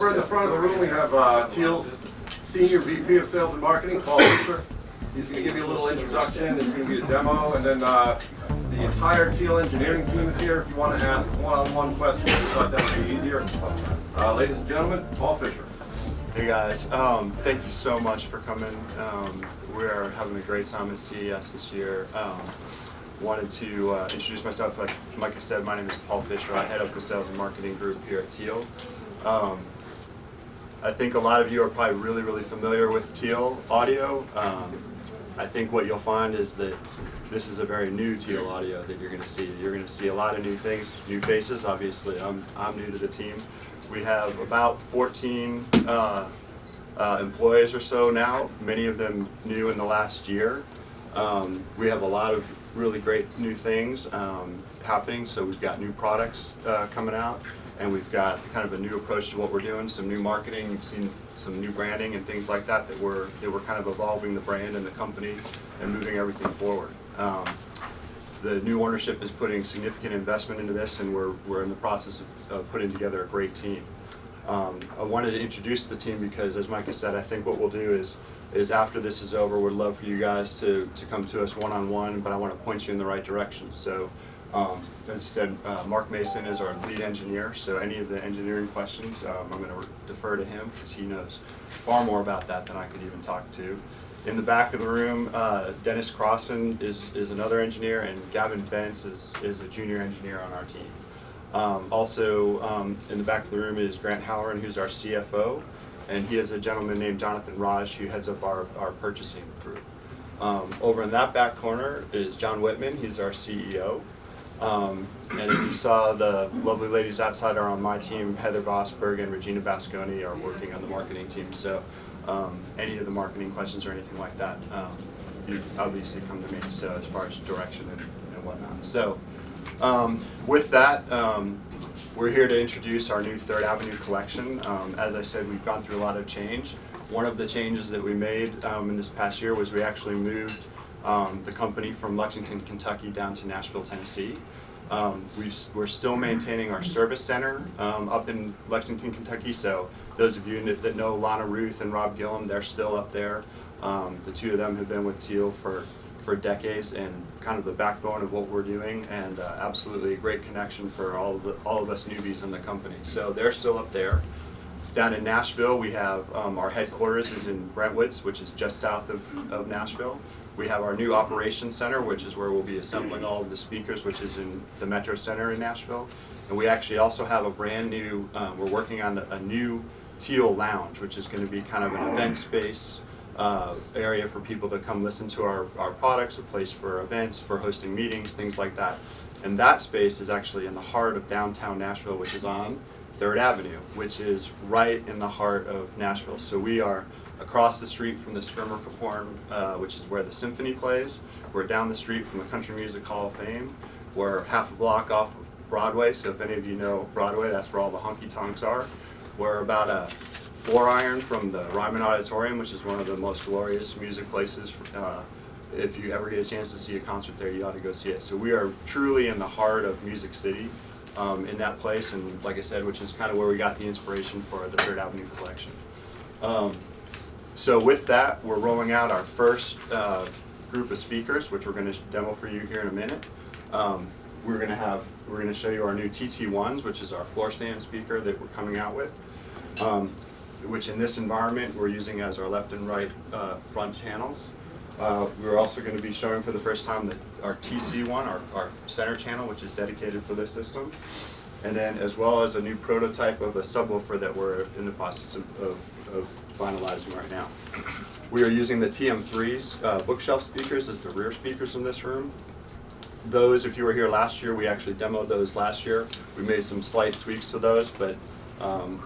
We're in the front of the room. We have THIEL's Senior VP of Sales and Marketing, Paul Fisher. He's going to give you a little introduction. It's going to be a demo, and then the entire THIEL engineering team is here. If you want to ask one-on-one questions, we thought that would be easier. Ladies and gentlemen, Paul Fisher. Hey guys, thank you so much for coming. We are having a great time at CES this year. Wanted to introduce myself. Like Micah said, my name is Paul Fisher. I head up the sales and marketing group here at THIEL. I think a lot of you are probably really familiar with THIEL audio. I think what you'll find is that this is a very new THIEL audio that you're going to see. You're going to see a lot of new things, new faces. Obviously, I'm new to the team. We have about 14 employees or so now, many of them new in the last year. We have a lot of really great new things happening. So we've got new products coming out, and we've got kind of a new approach to what we're doing, some new marketing. You've seen some new branding and things like that that we're kind of evolving the brand and the company and moving everything forward. The new ownership is putting significant investment into this, and we're in the process of putting together a great team. I wanted to introduce the team because, as Micah said, I think what we'll do is after this is over, we'd love for you guys to come to us one-on-one, but I want to point you in the right direction. So, as you said, Mark Mason is our lead engineer, so any of the engineering questions, I'm going to defer to him because he knows far more about that than I could even talk to. In the back of the room, Dennis Crossan is another engineer, and Gavin Bentz is a junior engineer on our team. Also, in the back of the room is Grant Halloran, who's our CFO, and he is a gentleman named Jonathan Raj, who heads up our purchasing group. Over in that back corner is John Whitman. He's our CEO. And if you saw, the lovely ladies outside are on my team. Heather Vosberg and Regina Basconi are working on the marketing team. So any of the marketing questions or anything like that, you obviously come to me. So as far as direction and whatnot. So with that, we're here to introduce our new Third Avenue collection. As I said, we've gone through a lot of change. One of the changes that we made in this past year was we actually moved the company from Lexington, Kentucky down to Nashville, Tennessee. We're still maintaining our service center up in Lexington, Kentucky. So those of you that know Lana Ruth and Rob Gillum, they're still up there. The two of them have been with THIEL for decades and kind of the backbone of what we're doing, and absolutely a great connection for all of us newbies in the company. So they're still up there. Down in Nashville, we have our headquarters is in Brentwoods, which is just south of Nashville. We have our new operations center, which is where we'll be assembling all of the speakers, which is in the Metro Center in Nashville. And we actually also have a brand new, we're working on a new THIEL lounge, which is going to be kind of an event space area for people to come listen to our products, a place for events, for hosting meetings, things like that. And that space is actually in the heart of downtown Nashville, which is on 3rd Avenue, which is right in the heart of Nashville. So we are across the street from the Schermerhorn, which is where the symphony plays. We're down the street from the Country Music Hall of Fame. We're half a block off of Broadway, so if any of you know Broadway, that's where all the honky-tonks are. We're about a 4-iron from the Ryman Auditorium, which is one of the most glorious music places. If you ever get a chance to see a concert there, you ought to go see it. So we are truly in the heart of Music City in that place, and like I said, which is kind of where we got the inspiration for the 3rd Avenue collection. So with that, we're rolling out our first group of speakers, which we're going to demo for you here in a minute. We're going to show you our new TT1s, which is our floor stand speaker that we're coming out with. Which in this environment we're using as our left and right front channels. We're also going to be showing for the first time our TC1, our center channel, which is dedicated for this system. And then as well as a new prototype of a subwoofer that we're in the process of finalizing right now. We are using the TM3's bookshelf speakers as the rear speakers in this room. Those, if you were here last year, we actually demoed those last year. We made some slight tweaks to those, but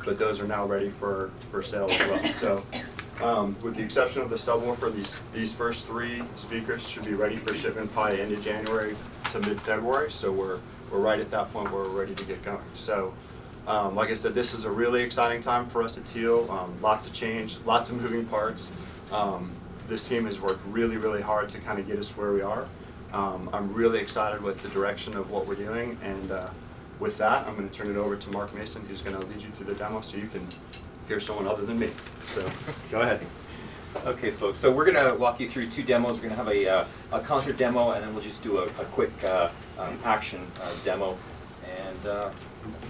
those are now ready for sale as well. So with the exception of the subwoofer, these first 3 speakers should be ready for shipment probably end of January to mid-February. So we're right at that point where we're ready to get going. So like I said, this is a really exciting time for us at THIEL. Lots of change, lots of moving parts. This team has worked really hard to kind of get us where we are. I'm really excited with the direction of what we're doing, and with that, I'm going to turn it over to Mark Mason, who's going to lead you through the demo so you can hear someone other than me. So go ahead. Okay, folks. So we're going to walk you through 2 demos. We're going to have a concert demo, and then we'll just do a quick action demo. And let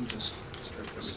me just start this.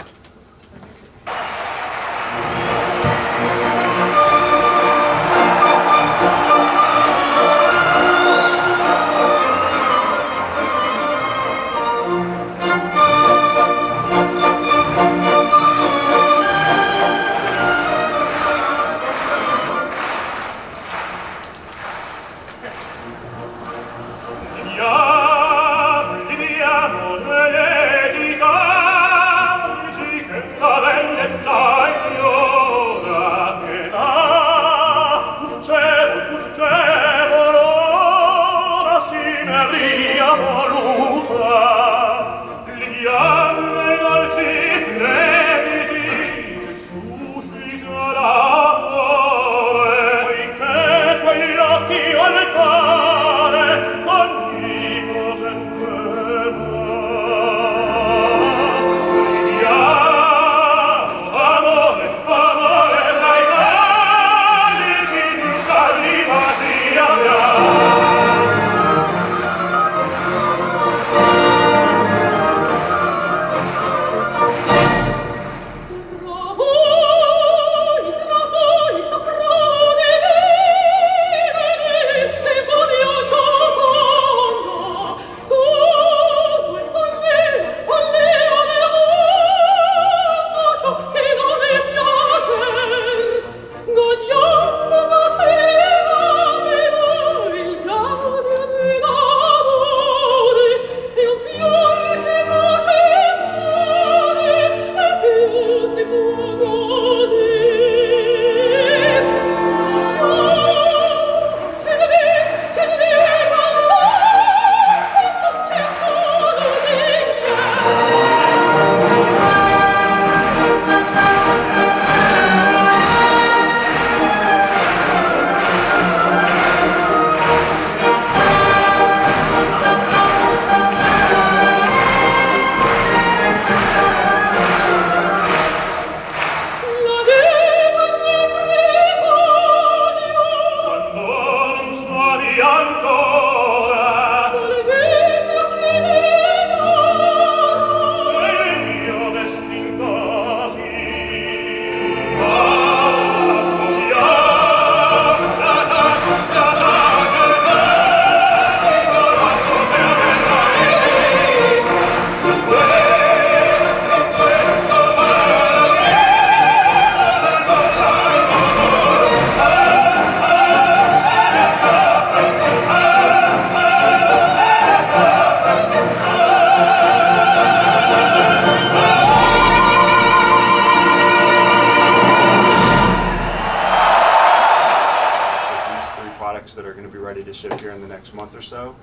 that are going to be ready to ship here in the next month or so.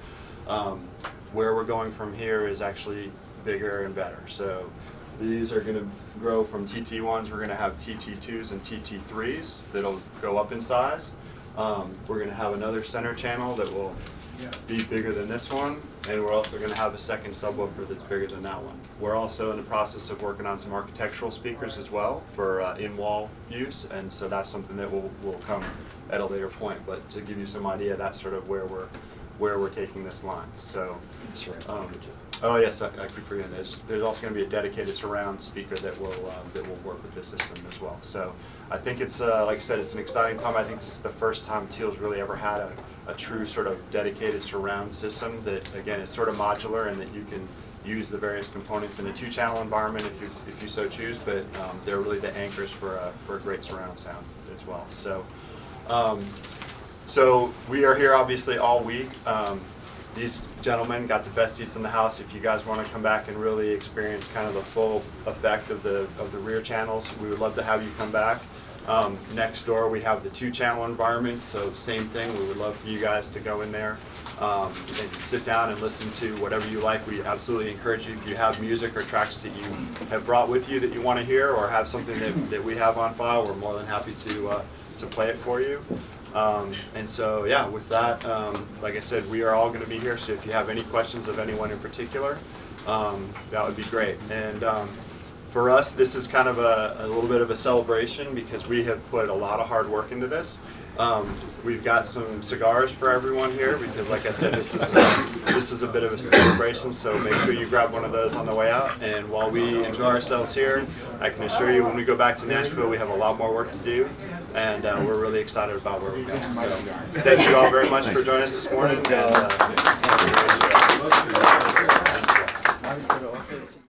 Where we're going from here is actually bigger and better. So these are going to grow from TT1s. We're going to have TT2s and TT3s that'll go up in size. We're going to have another center channel that will be bigger than this one, and we're also going to have a second subwoofer that's bigger than that one. We're also in the process of working on some architectural speakers as well for in-wall use, and so that's something that will come at a later point. But to give you some idea, that's sort of where we're taking this line. So, oh yes, I keep forgetting. There's also going to be a dedicated surround speaker that will work with this system as well. So I think it's like I said, it's an exciting time. I think this is the first time THIEL's really ever had a true sort of dedicated surround system that, again, is sort of modular and that you can use the various components in a 2-channel environment if you so choose, but they're really the anchors for a great surround sound as well. So we are here obviously all week. These gentlemen got the best seats in the house. If you guys want to come back and really experience kind of the full effect of the rear channels, we would love to have you come back. Next door we have the 2-channel environment, so same thing. We would love for you guys to go in there and sit down and listen to whatever you like. We absolutely encourage you, if you have music or tracks that you have brought with you that you want to hear, or have something that we have on file, we're more than happy to play it for you. And so, yeah, with that, like I said, we are all going to be here, so if you have any questions of anyone in particular, that would be great. And For us, this is kind of a little bit of a celebration because we have put a lot of hard work into this. We've got some cigars for everyone here because, like I said, this is a bit of a celebration. So make sure you grab one of those on the way out. And while we enjoy ourselves here, I can assure you, when we go back to Nashville, we have a lot more work to do, and we're really excited about where we're going. So thank you all very much for joining us this morning. And,